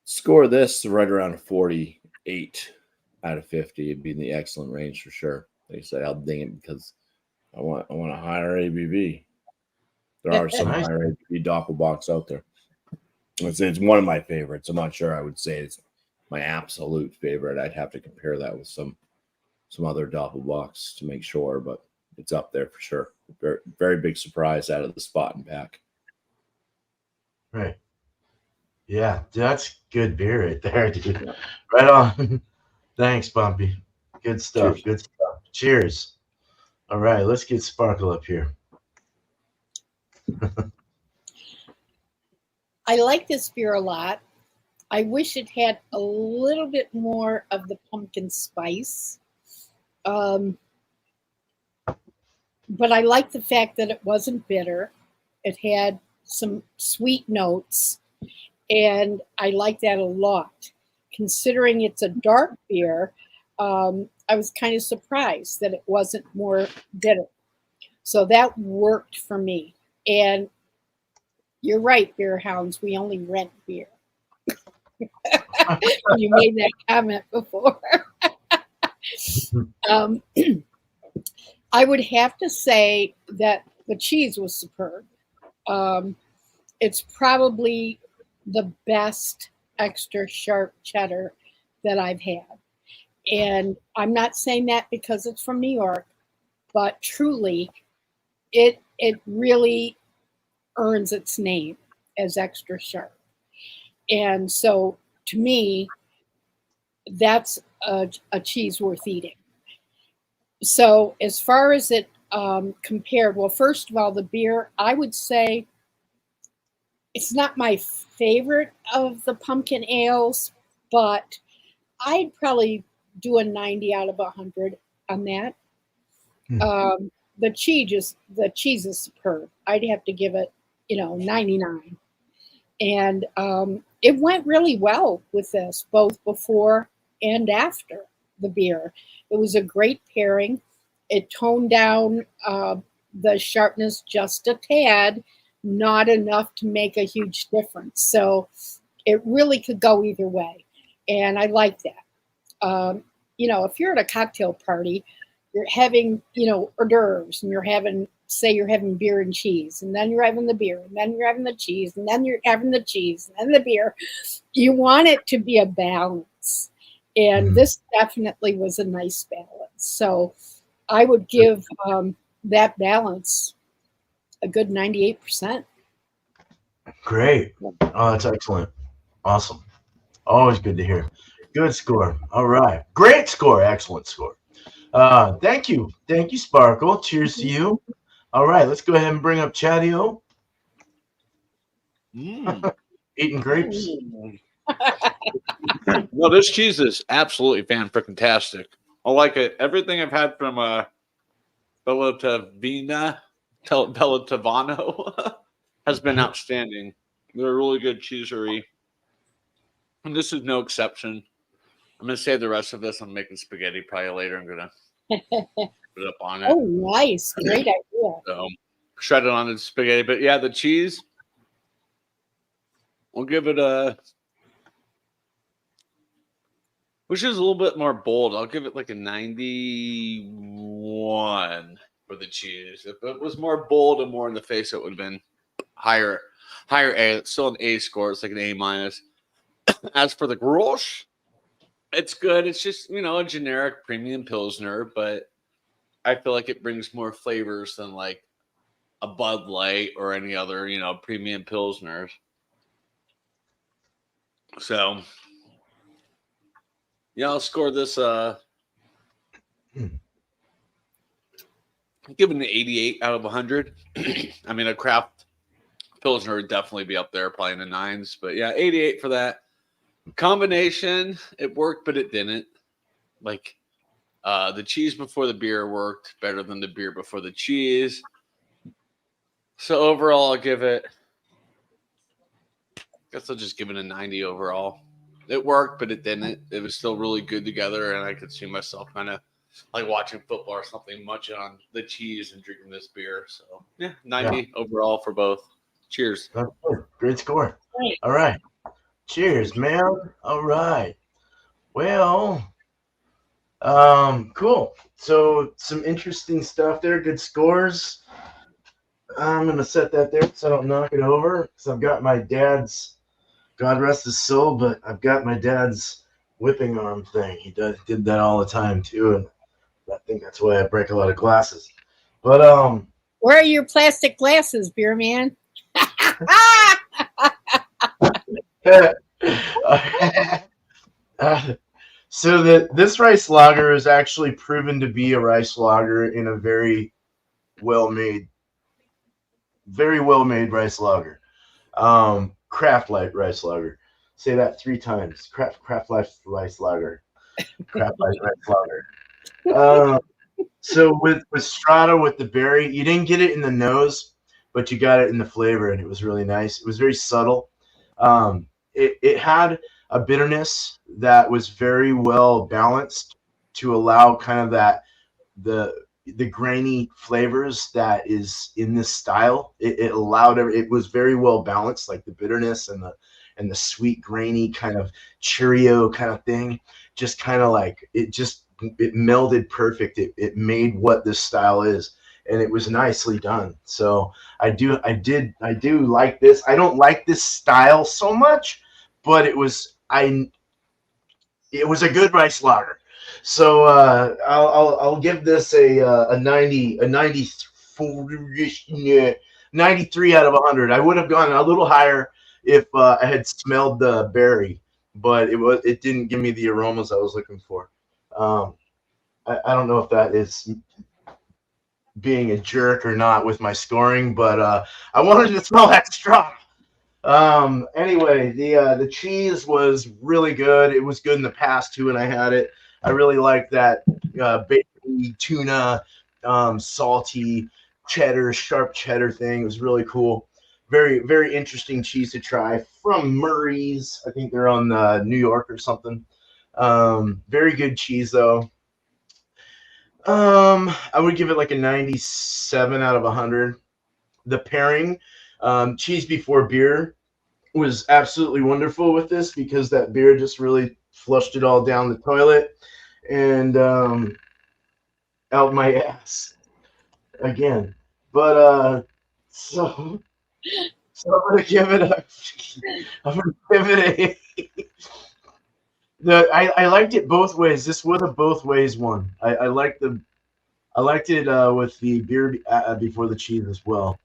Score this right around a 48 out of 50. It'd be in the excellent range for sure. Like I said, I'll ding it because I want a higher ABV. There are some Nice. higher ABV Doppelbocks out there. It's one of my favorites. I'm not sure I would say it's my absolute favorite. I'd have to compare that with some other Doppelbocks to make sure, but it's up there for sure. Very, very big surprise out of the Spaten pack. Right. Yeah, that's good beer right there, dude. Yeah. Right on. Thanks, Bumpy. Good stuff. Cheers. Good stuff. Cheers. All right, let's get Sparkle up here. I like this beer a lot. I wish it had a little bit more of the pumpkin spice. But I like the fact that it wasn't bitter. It had some sweet notes, and I like that a lot. Considering it's a dark beer, I was kind of surprised that it wasn't more bitter. So that worked for me. And you're right, beer hounds, we only rent beer. You made that comment before. I would have to say that the cheese was superb. It's probably the best extra sharp cheddar that I've had. And I'm not saying that because it's from New York, but truly, it really earns its name as extra sharp. And so to me, that's a cheese worth eating. So as far as it compared, well, first of all, the beer, I would say it's not my favorite of the pumpkin ales, but I'd probably do a 90 out of 100 on that. The cheese is superb. I'd have to give it, 99. And it went really well with this, both before and after the beer. It was a great pairing. It toned down the sharpness just a tad, not enough to make a huge difference. So it really could go either way. And I like that. If you're at a cocktail party, you're having, hors d'oeuvres, and you're having beer and cheese, and then you're having the beer, and then you're having the cheese, and then you're having the cheese, and then the beer. You want it to be a balance. And this definitely was a nice balance. So I would give that balance a good 98%. Great. Oh, that's excellent. Awesome. Always good to hear. Good score. All right. Great score. Excellent score. Thank you. Thank you, Sparkle. Cheers to you. All right. Let's go ahead and bring up Chadeo. Eating grapes. No, this cheese is absolutely fan-freaking-tastic. I like it. Everything I've had from Bella Tavano has been outstanding. They're a really good cheesery. And this is no exception. I'm going to save the rest of this. I'm making spaghetti probably later. I'm going to put it up on it. Oh, nice. Great idea. So, shred it on the spaghetti. But yeah, the cheese, we'll give it which is a little bit more bold. I'll give it like a 91 for the cheese. If it was more bold and more in the face, it would have been higher A. It's still an A score. It's like an A minus. As for the Grolsch, it's good. It's just, a generic premium Pilsner, but I feel like it brings more flavors than like a Bud Light or any other, premium Pilsners. So, yeah, I'll score this. Give it an 88 out of 100. I mean, a craft Pilsner would definitely be up there, probably in the nines. But yeah, 88 for that. Combination, it worked, but it didn't. Like, the cheese before the beer worked better than the beer before the cheese. So overall, I'll give it, I guess I'll just give it a 90 overall. It worked, but it didn't. It was still really good together, and I could see myself kind of like watching football or something, munching on the cheese and drinking this beer. So yeah, 90 overall for both. Cheers. That's good. Great score. Right. All right. Cheers, man. All right. Well, cool. So some interesting stuff there. Good scores. I'm gonna set that there so I don't knock it over because I've got my dad's, God rest his soul, but I've got my dad's whipping arm thing. He did that all the time too, and I think that's why I break a lot of glasses. But Where are your plastic glasses, beer man? so this rice lager is actually proven to be a rice lager in a very well made rice lager. Craft light rice lager. Say that 3 times. Craft light rice lager. Craft light rice lager. So with Strata, with the berry, you didn't get it in the nose, but you got it in the flavor, and it was really nice. It was very subtle. It had a bitterness that was very well balanced to allow kind of that the grainy flavors that is in this style. It allowed it was very well balanced, like the bitterness and the sweet grainy kind of Cheerio kind of thing. Just kind of like it melded perfect. It made what this style is, and it was nicely done. So I do like this. I don't like this style so much, but it was a good rice lager. So I'll give this a 93 out of 100. I would have gone a little higher if I had smelled the berry, but it didn't give me the aromas I was looking for. I don't know if that is being a jerk or not with my scoring, but I wanted to smell that straw. Anyway, the cheese was really good. It was good in the past too when I had it. I really like that bakery tuna, salty cheddar, sharp cheddar thing. It was really cool. Very, very interesting cheese to try from Murray's. I think they're on New York or something. Very good cheese though. I would give it like a 97 out of 100. The pairing, cheese before beer, was absolutely wonderful with this because that beer just really flushed it all down the toilet and out my ass again. But so I'm gonna give it a I liked it both ways. This was a both ways one. I liked it with the beer before the cheese as well.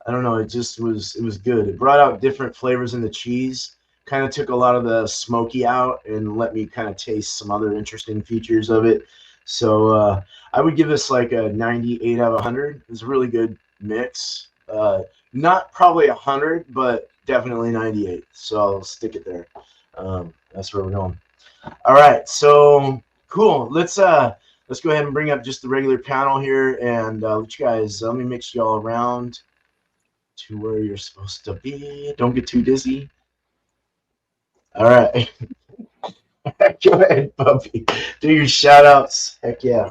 I don't know. It was good. It brought out different flavors in the cheese. Kind of took a lot of the smoky out and let me kind of taste some other interesting features of it. So I would give this like a 98 out of 100. It's a really good mix. Not probably 100, but definitely 98. So I'll stick it there. That's where we're going. All right. So cool. Let's go ahead and bring up just the regular panel here and let you guys. Let me mix y'all around to where you're supposed to be. Don't get too dizzy. All right. Go ahead, Bumpy. Do your shout outs. Heck yeah.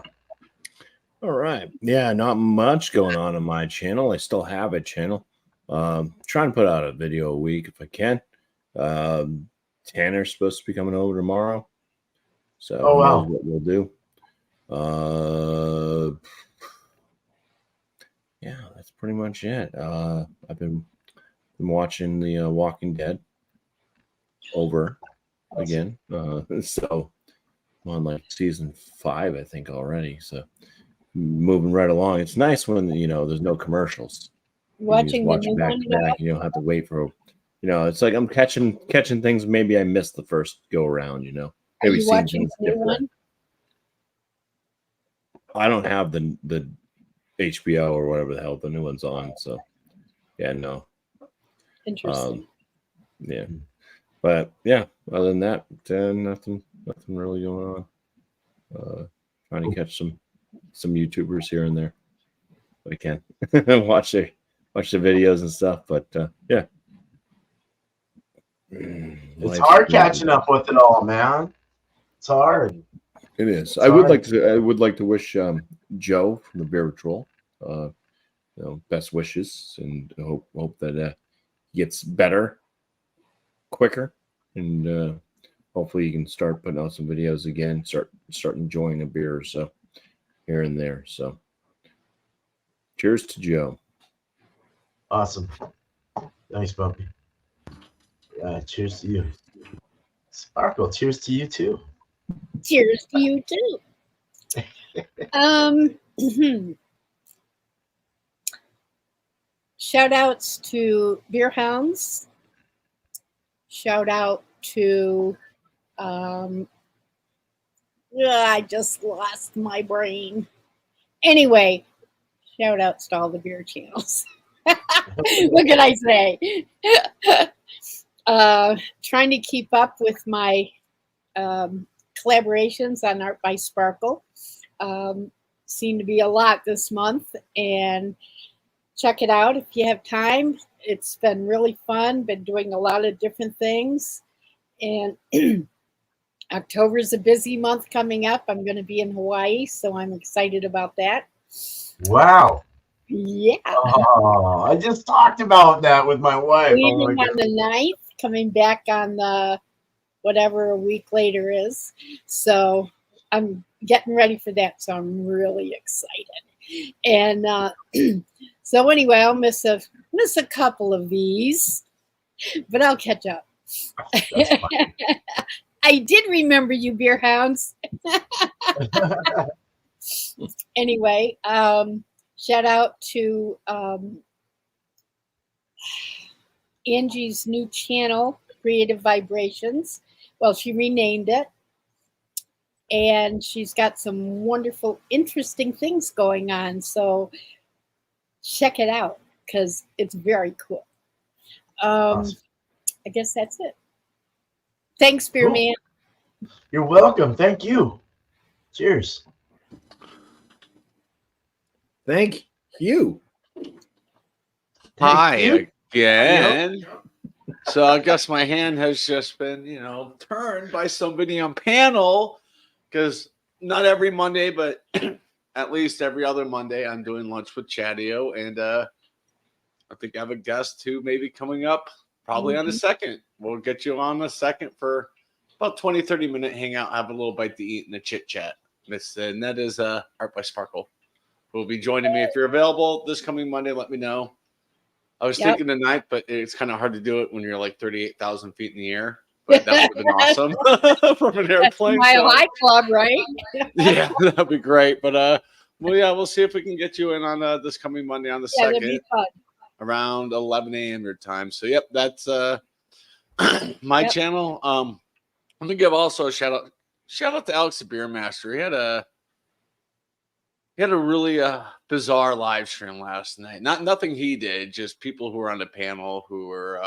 All right. Yeah, not much going on my channel. I still have a channel. Trying to put out a video a week if I can. Tanner's supposed to be coming over tomorrow. So oh, wow. Who knows what we'll do. Yeah, that's pretty much it. I've been watching the Walking Dead over again. So I'm on like season 5, I think, already. So moving right along. It's nice when there's no commercials. Watching you just watch the it new back one. to back. You don't have to wait for it's like I'm catching things. Maybe I missed the first go around. Are Maybe you seeing watching things the new different. one? I don't have the HBO or whatever the hell the new one's on. So yeah, no. Interesting. Yeah, but yeah. Other than that, nothing really going on. Trying to catch some YouTubers here and there. If I can watch the videos and stuff, but yeah. It's hard catching up with it all, man. It's hard. It is. It's I would hard. like to wish Joe from the Beer Patrol, best wishes, and hope that he gets better quicker, and hopefully he can start putting out some videos again. Start enjoying a beer, so here and there. So, cheers to Joe. Awesome. Thanks, Bumpy. Cheers to you. Sparkle, cheers to you too. Cheers to you too. Shout outs to Beer Hounds. Shout out to I just lost my brain. Anyway, shout outs to all the beer channels. What can I say? Trying to keep up with my collaborations on Art by Sparkle. Seem to be a lot this month, and check it out if you have time. It's been really fun. Been doing a lot of different things, and October is a busy month coming up. I'm going to be in Hawaii, so I'm excited about that. Wow. Yeah. Oh, I just talked about that with my wife. Leaving on the 9th, coming back on the whatever a week later is. So I'm getting ready for that. So I'm really excited. And so anyway, I'll miss a couple of these, but I'll catch up. I did remember you, Beer Hounds. Anyway, shout out to Angie's new channel, Creative Vibrations. Well, she renamed it. And she's got some wonderful, interesting things going on. So check it out because it's very cool. Awesome. I guess that's it. Thanks, Spearman. Cool. You're welcome. Thank you. Cheers. Thank you. Hi again. So I guess my hand has just been, turned by somebody on panel, because not every Monday, but at least every other Monday, I'm doing lunch with Chadeo, and I think I have a guest who may be coming up probably on the 2nd. We'll get you on the 2nd for about 20, 30-minute hangout, have a little bite to eat and a chit chat. And that is Art by Sparkle, who will be joining me. If you're available this coming Monday, let me know. I was thinking tonight, but it's kind of hard to do it when you're like 38,000 feet in the air. But that would have been awesome from an airplane. That's Mile High Club, right? Yeah, that'd be great. But we'll see if we can get you in on this coming Monday on the 2nd. That'd be fun. Around 11 a.m. your time. So yep, that's my channel. Let me give also a shout out to Alex the Beer Master. He had a really bizarre live stream last night. Nothing he did, just people who were on the panel who were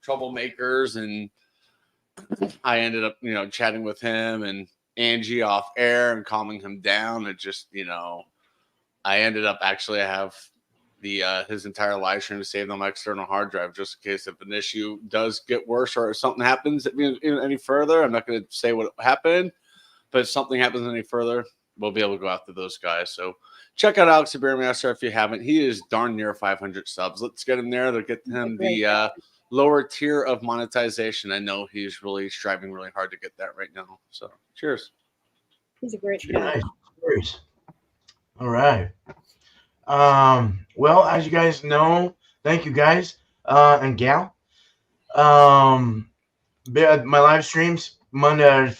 troublemakers, and I ended up chatting with him and Angie off air and calming him down. And just I ended up I have his entire live stream saved on my external hard drive, just in case if an issue does get worse or if something happens any further. I'm not going to say what happened, but if something happens any further, we'll be able to go after those guys. So check out Alex the Beer Master if you haven't. He is darn near 500 subs. Let's get him there to get him the lower tier of monetization. I know he's really striving really hard to get that right now. So cheers. He's a great guy. Cheers. All right. Well, as you guys know, thank you guys and gal. My live streams Monday,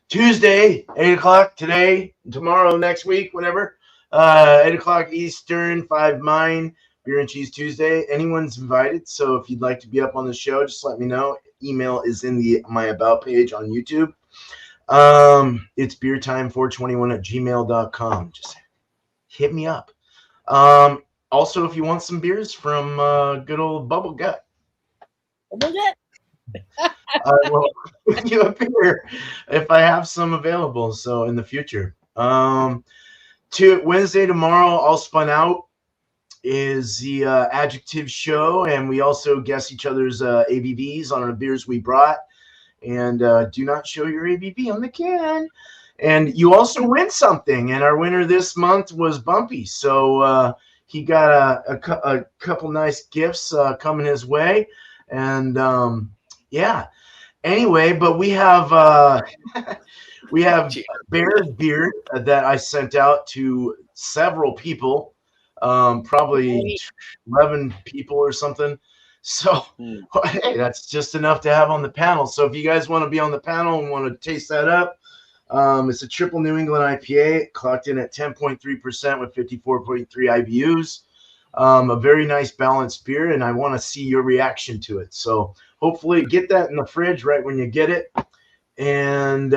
Tuesday, 8 o'clock today, tomorrow, next week, whatever. 8 o'clock Eastern, 5 mine. Beer and Cheese Tuesday. Anyone's invited, so if you'd like to be up on the show, just let me know. Email is in my About page on YouTube. It's beertime421@gmail.com. Just hit me up. Also, if you want some beers from good old Bubble Gut, I will give you a beer if I have some available. So in the future, Wednesday tomorrow, All Spun Out is the Adjective show, and we also guess each other's ABVs on our beers we brought. And do not show your ABV on the can. And you also win something. And our winner this month was Bumpy. So he got a couple nice gifts coming his way. And yeah. Anyway, but we have Bear's beer that I sent out to several people, probably 11 people or something. So hey, that's just enough to have on the panel. So if you guys want to be on the panel and want to taste that up, it's a triple New England IPA, clocked in at 10.3% with 54.3 IBUs. A very nice balanced beer, and I want to see your reaction to it. So hopefully get that in the fridge right when you get it, and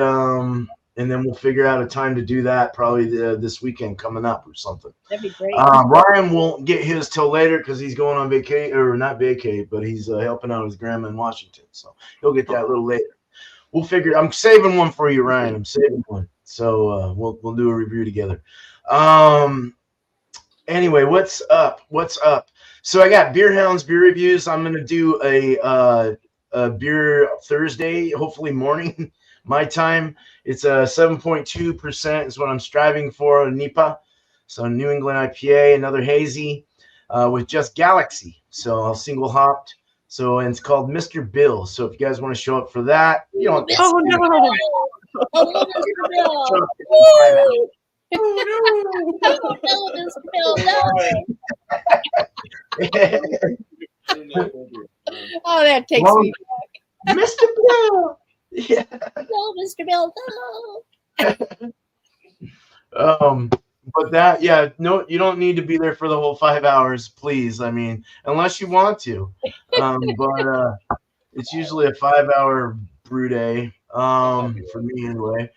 then we'll figure out a time to do that probably this weekend coming up or something. That'd be great. Ryan won't get his till later because he's going on vacation, or not vacate, but he's helping out his grandma in Washington. So he'll get that a little later. We'll figure. I'm saving one for you, Ryan. I'm saving one. So we'll do a review together. Anyway, what's up? So I got Beer Hounds beer reviews. I'm gonna do a beer Thursday, hopefully morning, my time. It's a 7.2% is what I'm striving for, a NEPA. So New England IPA, another hazy with just Galaxy. So I'll single hopped. So, and it's called Mr. Bill. So if you guys want to show up for that, you don't. Oh no! Oh, Mr. Bill! Oh, that takes me back. Mr. Bill. Yeah. No, Mr. Bill. No. But that, yeah, no, you don't need to be there for the whole 5 hours, please. I mean, unless you want to. But it's usually a 5-hour brew day, for me anyway.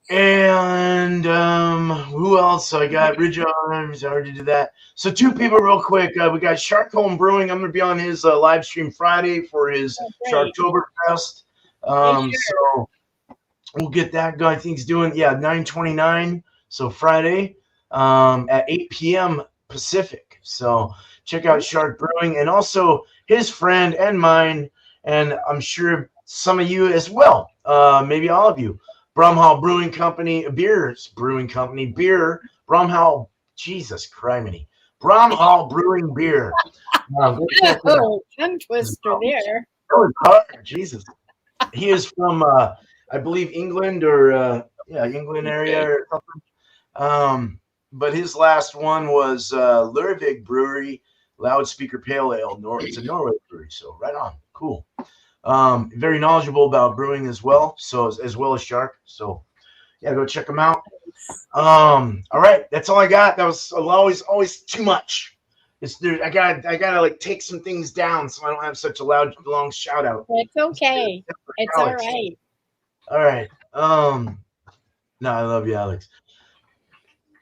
And who else? I got Ridge Arms. I already did that. So 2 people real quick. We got Sharkholm Brewing. I'm going to be on his live stream Friday for his Sharktoberfest. So we'll get that guy. I think he's doing, 9/29. So Friday at 8 p.m. Pacific. So check out Shark Brewing, and also his friend and mine, and I'm sure some of you as well, maybe all of you, Bromhall Brewing Company, beer, Bromhall, Jesus criminy, Bromhall Brewing Beer. Oh, tongue twister there. That was hard, Jesus. He is from, I believe, England or England area or something. But his last one was Lervig Brewery, Loudspeaker Pale Ale. It's a Norway brewery, so right on. Cool. Very knowledgeable about brewing as well, so as well as Shark. So yeah, go check them out. All right, that's all I got. That was always too much. I gotta like take some things down so I don't have such a long shout out. It's okay. It's all right. All right. No, I love you, Alex.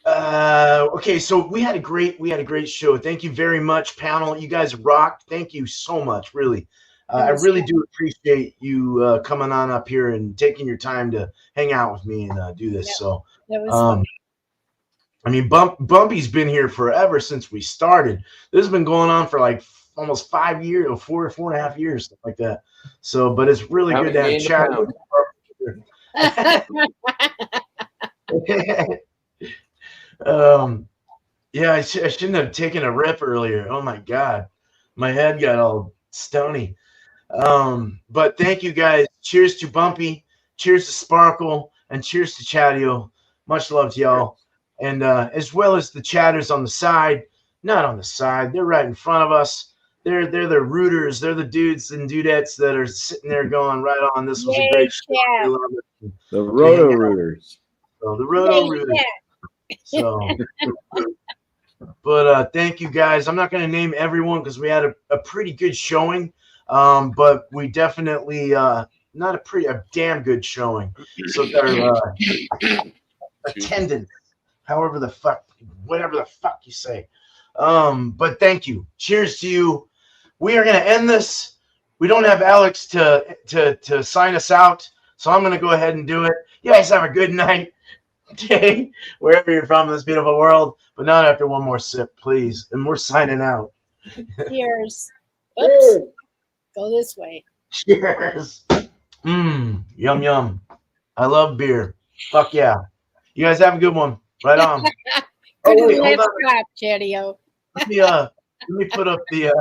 Okay, so we had a great show. Thank you very much, panel. You guys rocked. Thank you so much, really. I really do appreciate you coming on up here and taking your time to hang out with me and do this. So that was fun. I mean, Bumpy's been here forever since we started. This has been going on for like almost 5 years, or 4.5 years, stuff like that. So, but it's really good to have Chadeo. Yeah, I shouldn't have taken a rip earlier. Oh my God, my head got all stony. But thank you guys. Cheers to Bumpy, cheers to Sparkle, and cheers to Chadeo. Much love to y'all. And as well as the chatters on the side, not on the side, they're right in front of us. They're the rooters. They're the dudes and dudettes that are sitting there going, right on. This was a great show. Yeah. The Roto Rooters. So the Roto Rooters. Yeah. So But thank you guys. I'm not going to name everyone because we had a pretty good showing, but we definitely not a damn good showing. So our attendance, however the fuck, whatever the fuck you say. But thank you. Cheers to you. We are going to end this. We don't have Alex to sign us out, so I'm going to go ahead and do it. You guys have a good night, day, wherever you're from in this beautiful world. But not after one more sip, please. And we're signing out. Cheers. Oops. Go this way. Cheers. Yum, yum. I love beer. Fuck yeah. You guys have a good one. Right on. Go to wait, the hold left on. spot, Chadeo. Let me put up the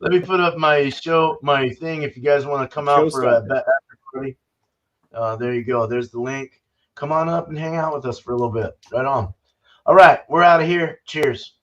let me put up my thing if you guys want to come out for a after party. There you go. There's the link. Come on up and hang out with us for a little bit. Right on. All right, we're out of here. Cheers.